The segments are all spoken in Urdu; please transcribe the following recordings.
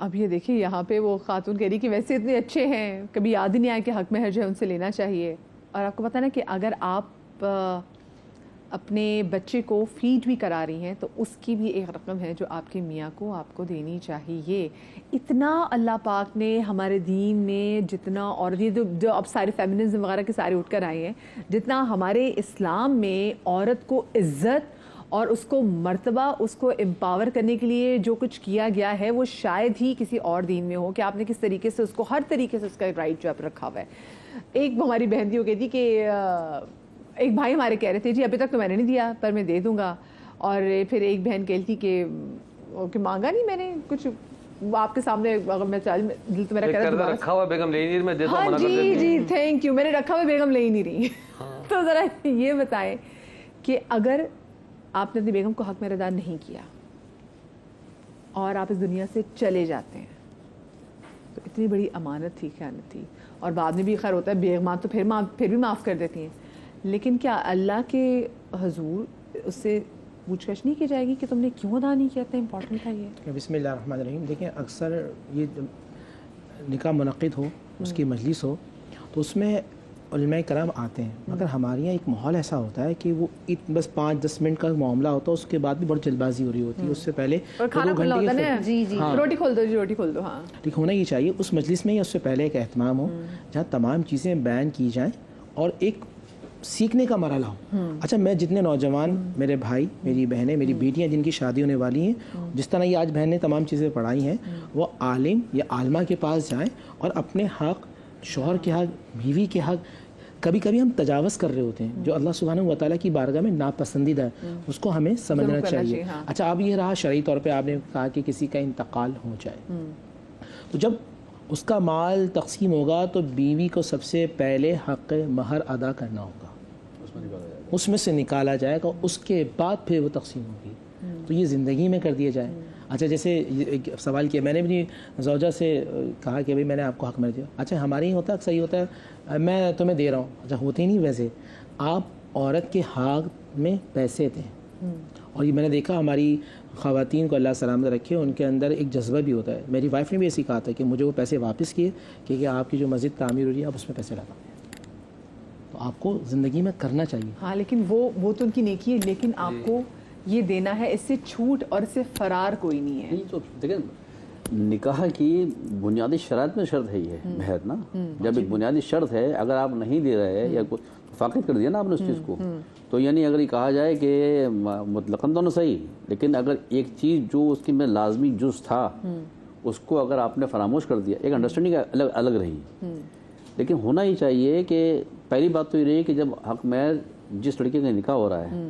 اب یہ دیکھیں یہاں پہ وہ خاتون کہہ رہی کہ ویسے اتنے اچھے ہیں، کبھی یاد ہی نہیں آیا کہ حق مہر جو ہے ان سے لینا چاہیے. اور آپ کو پتہ نا کہ اگر آپ اپنے بچے کو فیڈ بھی کرا رہی ہیں تو اس کی بھی ایک رقم ہے جو آپ کے میاں کو آپ کو دینی چاہیے. اتنا اللہ پاک نے ہمارے دین میں جتنا، اور یہ جو اب سارے فیمنزم وغیرہ کے سارے اٹھ کر آئے ہیں، جتنا ہمارے اسلام میں عورت کو عزت اور اس کو مرتبہ، اس کو امپاور کرنے کے لیے جو کچھ کیا گیا ہے وہ شاید ہی کسی اور دین میں ہو، کہ آپ نے کس طریقے سے اس کو ہر طریقے سے اس کا رائٹ جو آپ رکھا ہوا ہے. ایک ہماری بہن تھی وہ کہتی کہ ایک بھائی ہمارے کہہ رہے تھے جی ابھی تک تو میں نے نہیں دیا پر میں دے دوں گا، اور پھر ایک بہن کہتی کہ مانگا نہیں میں نے کچھ، آپ کے سامنے اگر میں دل تو میرا کہہ رہا ہے رکھا ہوا بیگم لے نہیں رہی، میں دیتا ہوں، منع کر دیتی ہوں. جی تھینک یو، میں نے رکھا ہوا بیگم لے ہی نہیں رہی. تو ذرا یہ بتائیں کہ اگر آپ نے اپنی بیگم کو حق مہر ادا نہیں کیا اور آپ اس دنیا سے چلے جاتے ہیں تو اتنی بڑی امانت تھی، خیانت تھی، اور بعد میں بھی خیر ہوتا ہے بیگماں تو پھر بھی معاف کر دیتی ہیں، لیکن کیا اللہ کے حضور اس سے پوچھ گچھ نہیں کی جائے گی کہ تم نے کیوں ادا نہیں کیا؟ اتنا امپورٹنٹ تھا یہ. بسم اللہ الرحمن الرحیم. دیکھیں اکثر یہ نکاح منعقد ہو، اس کی مجلس ہو تو اس میں علماء کرام آتے ہیں، مگر ہمارے یہاں ایک ماحول ایسا ہوتا ہے کہ وہ بس 5-10 منٹ کا معاملہ ہوتا ہے، اس کے بعد بھی بہت جلد بازی ہو رہی ہوتی ہے. اس سے پہلے روٹی کھول دو جی، روٹی کھول دو. ہاں ٹھیک ہونا یہ چاہیے اس مجلس میں، یا اس سے پہلے ایک اہتمام ہو جہاں تمام چیزیں بیان کی جائیں اور ایک سیکھنے کا مرحلہ ہو. اچھا میں جتنے نوجوان میرے بھائی، میری بہنیں، میری بیٹیاں جن کی شادی ہونے والی ہیں، جس طرح یہ آج بہن نے تمام چیزیں پڑھائی ہیں، وہ عالم یا عالمہ کے پاس جائیں اور اپنے حق، شوہر کے حق، بیوی کے حق، کبھی کبھی ہم تجاوز کر رہے ہوتے ہیں جو اللہ سبحانہ و تعالیٰ کی بارگاہ میں ناپسندیدہ ہے، اس کو ہمیں سمجھنا چاہیے. اچھا اب یہ رہا شرعی طور پہ آپ نے کہا کہ کسی کا انتقال ہو جائے، تو جب اس کا مال تقسیم ہوگا تو بیوی کو سب سے پہلے حق مہر ادا کرنا ہوگا، اس میں سے نکالا جائے گا، اس کے بعد پھر وہ تقسیم ہوگی. تو یہ زندگی میں کر دیا جائے. اچھا جیسے ایک سوال کیا میں نے اپنی زوجہ سے کہا کہ بھئی میں نے آپ کو حق مہر دیا. اچھا ہمارے ہی ہوتا ہے، صحیح ہوتا ہے میں تمہیں دے رہا ہوں. اچھا ہوتے ہی نہیں ویسے، آپ عورت کے حق میں پیسے دیں. اور یہ میں نے دیکھا ہماری خواتین کو اللہ سلامت رکھے، ان کے اندر ایک جذبہ بھی ہوتا ہے. میری وائف نے بھی ایسے کہا تھا کہ مجھے وہ پیسے واپس کیے کہ آپ کی جو مسجد تعمیر ہو رہی ہے آپ اس میں پیسے لگا. تو آپ کو زندگی میں کرنا چاہیے. ہاں لیکن وہ تو ان کی نیکی ہے، لیکن آپ کو یہ دینا ہے، اس سے چھوٹ اور اس سے فرار کوئی نہیں ہے. تو دیکھیں نکاح کی بنیادی شرائط میں شرط ہے یہ مہر نا، جب ایک بنیادی شرط ہے، اگر آپ نہیں دے رہے یا فاقد کر دیا نا آپ نے اس چیز کو، تو یعنی اگر یہ کہا جائے کہ مطلقاً تو صحیح، لیکن اگر ایک چیز جو اس کی میں لازمی جز تھا اس کو اگر آپ نے فراموش کر دیا، ایک انڈرسٹینڈنگ الگ رہی. لیکن ہونا ہی چاہیے کہ پہلی بات تو یہ رہی کہ جب حق مہر جس لڑکے کا نکاح ہو رہا ہے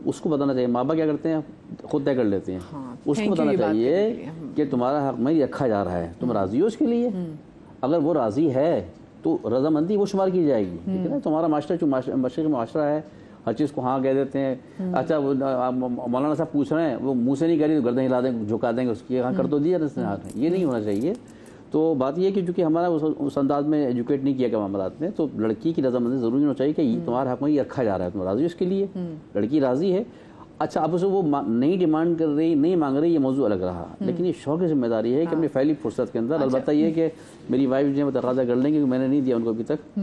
اس کو بتانا چاہیے. ماں باپ کیا کرتے ہیں خود طے کر لیتے ہیں. اس کو بتانا چاہیے کہ تمہارا حق مہر رکھا جا رہا ہے، تم راضی ہو اس کے لیے. اگر وہ راضی ہے تو رضامندی وہ شمار کی جائے گی. ٹھیک ہے نا، تمہارا معاشرہ جو مشرقی معاشرہ ہے ہر چیز کو ہاں کہہ دیتے ہیں. اچھا وہ مولانا صاحب پوچھ رہے ہیں، وہ منہ سے نہیں کہہ رہی تو گردن ہلا دیں گے، جھکا دیں گے، اس کی ہاں کر تو دیا اس نے ہاتھ میں. یہ نہیں ہونا چاہیے. تو بات یہ ہے کہ چونکہ ہمارا اس انداز میں ایجوکیٹ نہیں کیا گیا معاملات میں، تو لڑکی کی رضامندی ضروری ہونا چاہیے کہ تمہارا حق میں یہ رکھا جا رہا ہے، تم راضی اس کے لیے. لڑکی راضی ہے. اچھا اب اسے وہ نہیں ڈیمانڈ کر رہی، نہیں مانگ رہی، یہ موضوع الگ رہا. لیکن یہ شوق کی ذمہ داری ہے کہ اپنی پھیلی فرصت کے اندر، البتہ یہ کہ میری وائف جو ہے وہ تقاضا کر لیں گے کہ میں نے نہیں دیا ان کو ابھی تک،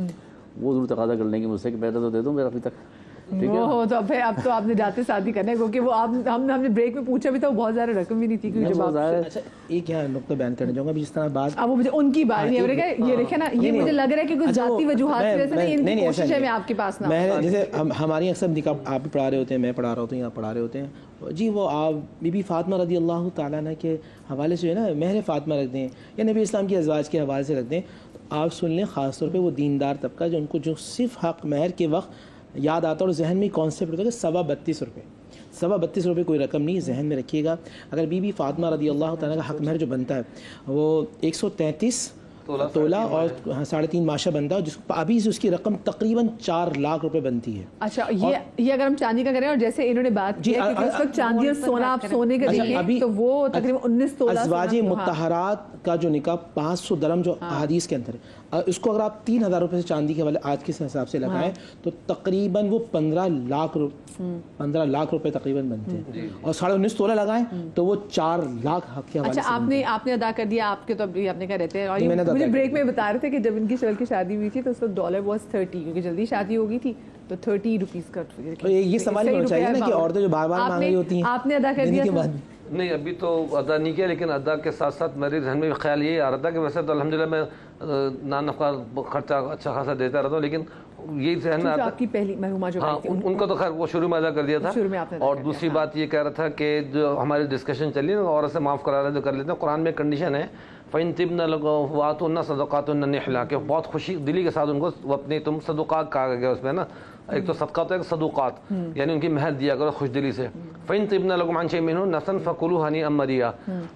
وہ ضرور تقاضا کر لیں گے مجھ سے کہ پہلے تو دے دو میرا ابھی تک. وہ تو پھر اب تو آپ نے جاتے شادی کرنا ہے، کیونکہ وہ ہم نے بریک میں پوچھا بھی تھا، وہ بہت زیادہ رقم بھی نہیں تھی. اچھا ایک یہاں نقطہ بیان کرنا چاہوں گا جس طرح بات اب وہ مجھے ان کی بات نہیں، یہ دیکھیں نا، یہ مجھے لگ رہا ہے کہ کچھ ذاتی وجوہات کی وجہ سے نہیں، ان کی کوشش ہے میں آپ کے پاس نہ. جیسے ہماری اکثر نکاح آپ بھی پڑھا رہے ہوتے ہیں، میں پڑھا رہا ہوتا ہوں، یہاں پڑھا رہے ہوتے ہیں جی، وہ آپ بی بی فاطمہ رضی اللہ تعالیٰ عنہ کے حوالے سے جو ہے نا مہر فاطمہ رکھ دیں یا نبی اسلام کی ازواج کے حوالے سے رکھ دیں. آپ سن لیں خاص طور پہ وہ دیندار طبقہ جو ان کو جو صرف حق مہر کے وقت یاد آتا ہے اور ذہن میں کانسیپٹ ہوتا ہے کہ 32.5 روپے، 32.5 روپے کوئی رقم نہیں، ذہن میں رکھیے گا. اگر بی بی فاطمہ رضی اللہ تعالیٰ کا حق مہر جو بنتا ہے وہ 133 تولہ اور 3.5 ماشا بنتا ہے، جس کو ابھی سے اس کی رقم تقریباً 4 لاکھ روپے بنتی ہے. اچھا یہ اگر ہم چاندی کا کریں، اور جیسے انہوں نے بات کی ہے کہ اس وقت چاندی اور سونا آپ سونے کا دیکھیں تو وہ تقریباً 19 تولہ. ازواج مطہرات کا جو نکاح 500 درہم جو احادیث کے اندر ہے، اس کو اگر آپ 3,000 روپے سے چاندی کے والے آج کے حساب سے لگائیں تو تقریباً وہ 15 لاکھ روپے تقریباً بنتے ہیں، اور 19.5 تولہ لگائیں تو وہ 4 لاکھ حق کے حوالے سے۔ اچھا آپ نے ادا کر دیا، آپ کے تو ابھی آپ نے کہا رہتے ہیں، اور مجھے بریک میں بتا رہے تھے کہ جب ان کی شکل کی شادی ہوئی تھی تو اس وقت ڈالر واز 30، کیونکہ جلدی شادی ہو گئی تھی تو 30 روپیز کا یہ سوال ہونا چاہیے نا کہ عورتیں جو بار بار مانگ رہی ہوتی ہیں، آپ نے ادا کر دیا تھا؟ نہیں ابھی تو ادا نہیں کیا، لیکن ادا کے ساتھ ساتھ میرے ذہن میں خیال یہی آ رہا تھا کہ ویسے تو الحمدللہ میں نان نفقہ خرچہ اچھا خاصا دیتا رہتا ہوں، لیکن یہی ذہن میں آپ کی پہلی مرحومہ جو ہاں ان کو تو خیر وہ شروع میں ادا کر دیا تھا، اور دوسری بات یہ کہہ رہا تھا کہ جو ہماری ڈسکشن چلی نا عورت سے معاف کرا رہے تو کر لیتے ہیں، قرآن میں ایک کنڈیشن ہے فَإِن طِبْنَ لَكُمْ وَآتُوهُنَّ صَدَقَاتُهُنَّ نِحْلًا، کہ بہت خوشی دلی کے ساتھ ان کو وہ اپنے تم صدقات کہا گیا اس میں نا، ایک تو صدقہ ہوتا ہے، ایک صدقات، یعنی ان کی مہر دیا کرو خوش دلی سے۔ فَإِن طِبْنَ لَكُمْ عَنْ شَيْءٍ مِّنْهُ نَفْسًا فَكُلُوهُ هَنِيئًا مَرِيئًا،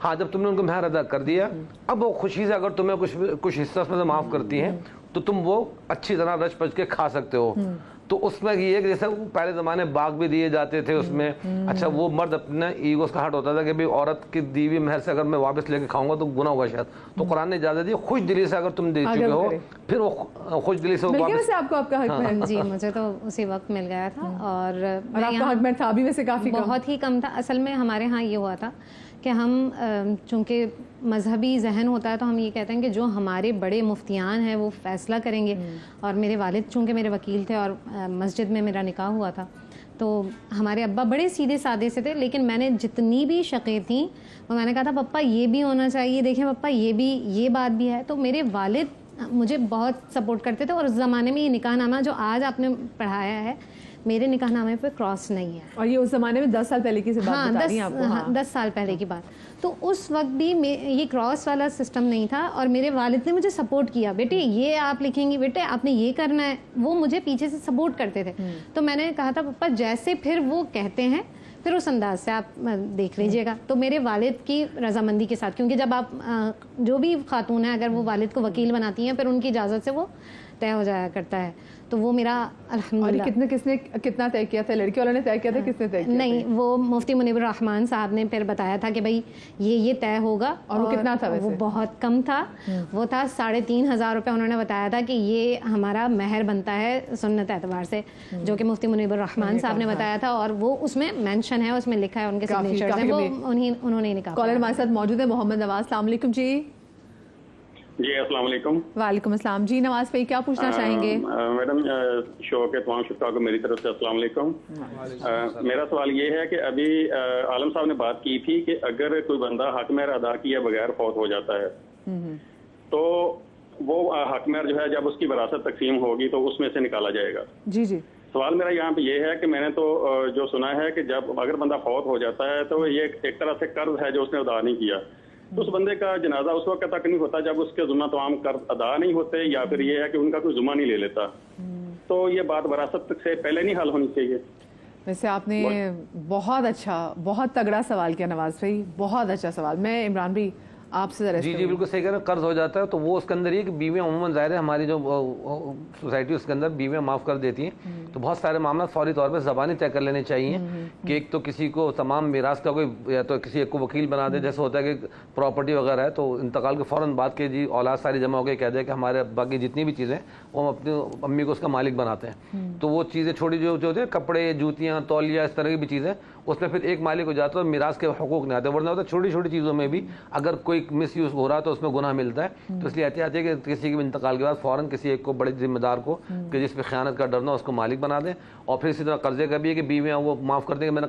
ہاں جب تم نے ان کو مہر ادا کر دیا اب وہ خوشی سے اگر تمہیں کچھ حصہ اس میں سے معاف کرتی ہیں تو تم وہ اچھی طرح رچ پچ کے کھا سکتے ہو۔ تو اس میں یہ ہے کہ جیسے پہلے زمانے باغ بھی دیے جاتے تھے اس میں، اچھا وہ مرد اپنا ایگوز کا ہٹ ہوتا تھا کہ بھی عورت کی دی ہوئی مہر سے اگر میں واپس لے کے کھاؤں گا تو گناہ ہوگا شاید، تو قرآن نے اجازت دی خوش دلی سے اگر تم دے چکے ہو پھر وہ خوش دلی سے واپس۔ آپ کو آپ کا حق ہے؟ جی مجھے تو اسی وقت مل گیا تھا، اور آپ کا حق میں تھا بھی ویسے کافی بہت ہی کم تھا۔ اصل میں ہمارے ہاں یہ ہوا تھا کہ ہم چونکہ مذہبی ذہن ہوتا ہے تو ہم یہ کہتے ہیں کہ جو ہمارے بڑے مفتیان ہیں وہ فیصلہ کریں گے، اور میرے والد چونکہ میرے وکیل تھے اور مسجد میں میرا نکاح ہوا تھا تو ہمارے ابا بڑے سیدھے سادے سے تھے، لیکن میں نے جتنی بھی شقیں تھیں وہ میں نے کہا تھا پپا یہ بھی ہونا چاہیے، دیکھیں پپا یہ بات بھی ہے، تو میرے والد مجھے بہت سپورٹ کرتے تھے، اور اس زمانے میں یہ نکاح نامہ جو آج آپ نے پڑھایا ہے میرے نکاح نامے پہ کراس نہیں ہے، اور یہ اس زمانے میں 10 سال پہلے کی بات بتا رہی ہیں آپ کو؟ 10 سال پہلے کی بات، تو اس وقت بھی یہ کراس والا سسٹم نہیں تھا، اور میرے والد نے مجھے سپورٹ کیا، بیٹے یہ آپ لکھیں گی، بیٹے آپ نے یہ کرنا ہے، وہ مجھے پیچھے سے سپورٹ کرتے تھے۔ تو میں نے کہا تھا پپا جیسے پھر وہ کہتے ہیں پھر اس انداز سے آپ دیکھ لیجئے گا، تو میرے والد کی رضامندی کے ساتھ، کیونکہ جب آپ جو بھی خاتون ہیں اگر وہ والد کو وکیل بناتی ہیں پھر ان کی اجازت سے وہ طے ہو جایا کرتا ہے، تو وہ میرا الحمدللہ۔ کس نے کتنا طے کیا تھا؟ لڑکی والوں نے طے کیا تھا؟ کس نے طے کیا؟ نہیں، وہ مفتی منیب الرحمان صاحب نے پھر بتایا تھا کہ بھائی یہ طے ہوگا، اور وہ کتنا تھا؟ وہ بہت کم تھا، وہ تھا 3,500 روپے، انہوں نے بتایا تھا کہ یہ ہمارا مہر بنتا ہے سنت اعتبار سے، جو کہ مفتی منیب الرحمان صاحب نے بتایا تھا، اور وہ اس میں مینشن ہے، اس میں لکھا ہے، ان کے سگنیچرز ہیں، وہ انہوں نے نکاح۔ کالر ہمارے ساتھ موجود ہے محمد نواز، السلام علیکم جی۔ جی السلام علیکم۔ وعلیکم السلام جی، نواز بھائی کیا پوچھنا چاہیں گے؟ میڈم شو کے تمام شرکاء کو میری طرف سے السلام علیکم۔ میرا سوال یہ ہے کہ ابھی عالم صاحب نے بات کی تھی کہ اگر کوئی بندہ حق مہر ادا کیے بغیر فوت ہو جاتا ہے تو وہ حق مہر جو ہے جب اس کی وراثت تقسیم ہوگی تو اس میں سے نکالا جائے گا۔ جی جی، سوال میرا یہاں پہ یہ ہے کہ میں نے تو جو سنا ہے کہ جب اگر بندہ فوت ہو جاتا ہے تو یہ ایک طرح سے قرض ہے جو اس نے ادا نہیں کیا، تو اس بندے کا جنازہ اس وقت تک نہیں ہوتا جب اس کے ذمہ تمام قرض ادا نہیں ہوتے، یا پھر یہ ہے کہ ان کا کوئی ذمہ نہیں لے لیتا، تو یہ بات وراثت سے پہلے نہیں حل ہونی چاہیے؟ ویسے آپ نے بہت اچھا بہت تگڑا سوال کیا نواز بھائی، بہت اچھا سوال۔ میں عمران بھائی آپ سے ذرا جی بالکل صحیح کہہ رہے ہیں، قرض ہو جاتا ہے تو وہ اس کے اندر یہ کہ بیویاں عموماً ظاہر ہے ہماری جو سوسائٹی اس کے اندر بیویاں معاف کر دیتی ہیں، تو بہت سارے معاملات فوری طور پہ زبانی طے کر لینے چاہیے کہ ایک تو کسی کو تمام میراث کا کوئی یا تو کسی ایک کو وکیل بنا دے، جیسے ہوتا ہے کہ پراپرٹی وغیرہ ہے تو انتقال کے فوراً بعد کے جی اولاد ساری جمع ہو کے کہہ دے کہ ہمارے ابا کی جتنی بھی چیزیں وہ ہم اپنی امی کو اس کا مالک بناتے ہیں، تو وہ چیزیں چھوٹی جو ہوتی ہیں کپڑے جوتیاں تولیہ اس طرح کی بھی چیزیں اس میں پھر ایک مالک ہو جاتا ہے اور میراث کے حقوق نہیں آتے، ورنہ ہوتا ہے چھوٹی چھوٹی چیزوں میں بھی اگر کوئی مس یوز ہو رہا ہے تو اس میں گناہ ملتا ہے، تو اس لیے احتیاط ہے کہ کسی کے انتقال کے بعد فوراً کسی ایک کو بڑے ذمہ دار کو کہ جس پہ خیانت کا ڈر نہ اس کو مالک بنا دیں، اور پھر اسی طرح قرضے کا بھی ہے کہ بیویاں وہ معاف کر دیں کہ میں نے